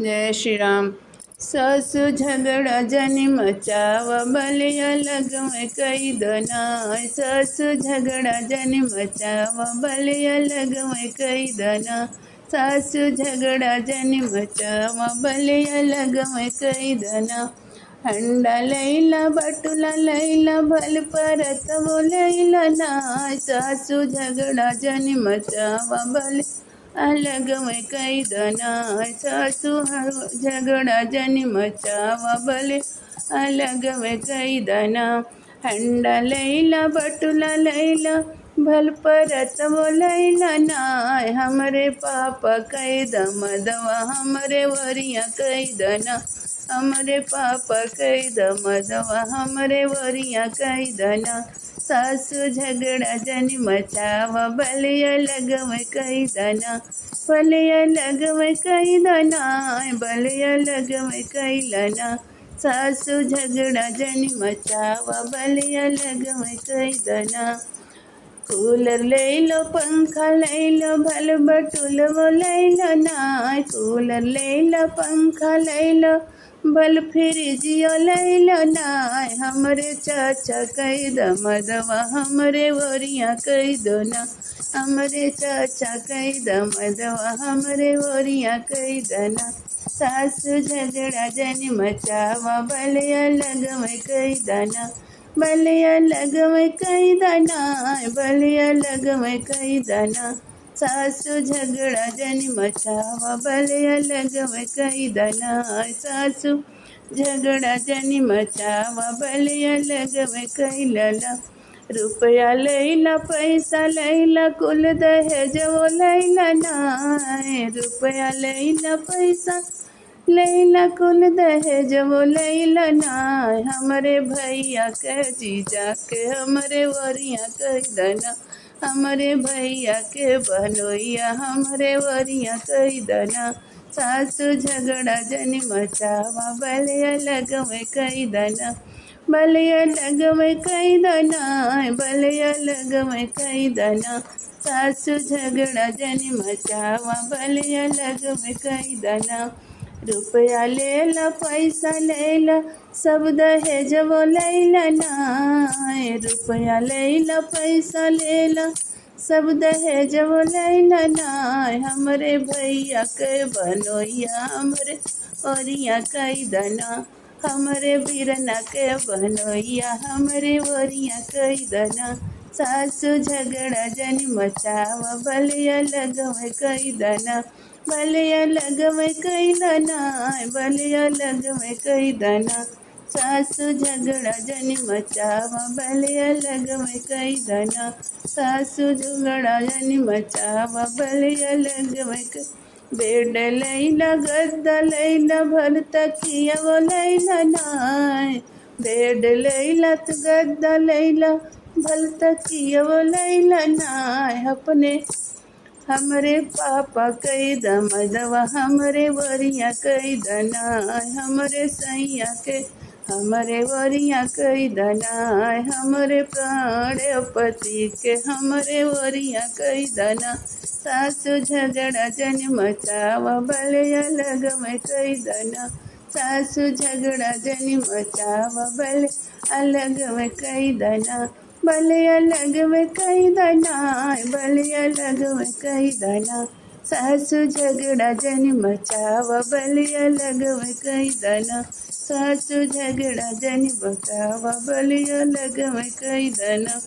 जय श्री राम। सासु झगड़ा जनि मचाव बलिया लग में कई दना। सासु झगड़ा जनि मचाव बलिया लग में कई दना। सासु झगड़ा जनि मचाव बलिया लग में कई दना। हंडा लैला बटुला लैला भल परत वो लैला ना। सासु झगड़ा जनि मचाव बल अलग में कई दना। सासु झगड़ा जनि मचावा बल अलग में कई दना। हंडा लैला बटुला लैला भल परत वो लैला नाय। हमरे पापा कई दमदवा हमरे वरिया कई दना। हमरे पापा कई दमदवा हमरे वरिया कई दना। सासु झगड़ा जनि मचावा बलिया लग में कई दना। बलिया लग में कई दना। बलिया लग में कई लना। सासु झगड़ा जनि मचावा बलिया लग में कई दना। कूलर ले लो पंखा ले लो भल बटुल वो ले लो ना। कूलर ले लो पंखा ले लो भल फ्रिजियो ले लो ना। हमरे चाचा कई दमदवा हमरे वरिया कई दो ना। हमरे चाचा कई दमदवा हमरे वरिया कई दना। सासु झगड़ा जनि मचावा बलिया लग में कई दना। बलिया लग में कई दना। बलिया लग में कई दना। सासु झगड़ा जनि मचावा बलिया लग में कई दना। सासु झगड़ा जनि मचावा बलिया लग में कई लला। रुपया लैला पैसा लैला कुल दहेज वो लैला नाय। रुपया लैला पैसा लैला कुल दहेज वो लैला नाय। हमरे भैया के जीजा के हमरे वरिया कई दना। हमरे भैया के बनोइया हमरे वरिया कई दना। सासु झगड़ा जनि मचावा बलिया लग में कई दना। बलिया लग में कई दना। बलिया लग में कई दना। सासु झगड़ा जनि मचावा बलिया लग में कई दना। रुपया लेला पैसा लेला सब दहेज वो लैला नाय। रुपया लेला पैसा लेला सब दहेज वो लैला नाय। हमरे भैया के बनोइया हमरे ओरिया कई दना। हमरे बीरना के बनोइया हमरे ओरिया कई दना। सासु झगड़ा जनि मचावा बलिया लग में कई दना। बलिया लग में कई दना। बलिया लग में कई दना। सासु झगड़ा जनि मचावा बलिया लग में कई दना। सासु झगड़ा जनि मचावा बलिया लग में कई। बेड लैला गद्दा लैला भल तकिया वो लैला नाय। बेड लैला तो गद्दा लैला भल तकिया वो लैला नाय। अपने हमरे पापा कई दमदवा हमरे वरिया कई दना। हमरे सैया के हमरे वरिया कई दना। हमरे प्राण पति के हमरे वरिया कई दना। सासु झगड़ा जनि मचावा बलिया लग में कई दना। सासु झगड़ा जनि मचावा बलिया लग में कई दना। बलिया लग में कई दना। बलिया लग में कई दना। सासु झगड़ा जनि मचावा बलिया लग में कई दना। सासु झगड़ा जनि मचावा बलिया लग में कई दना।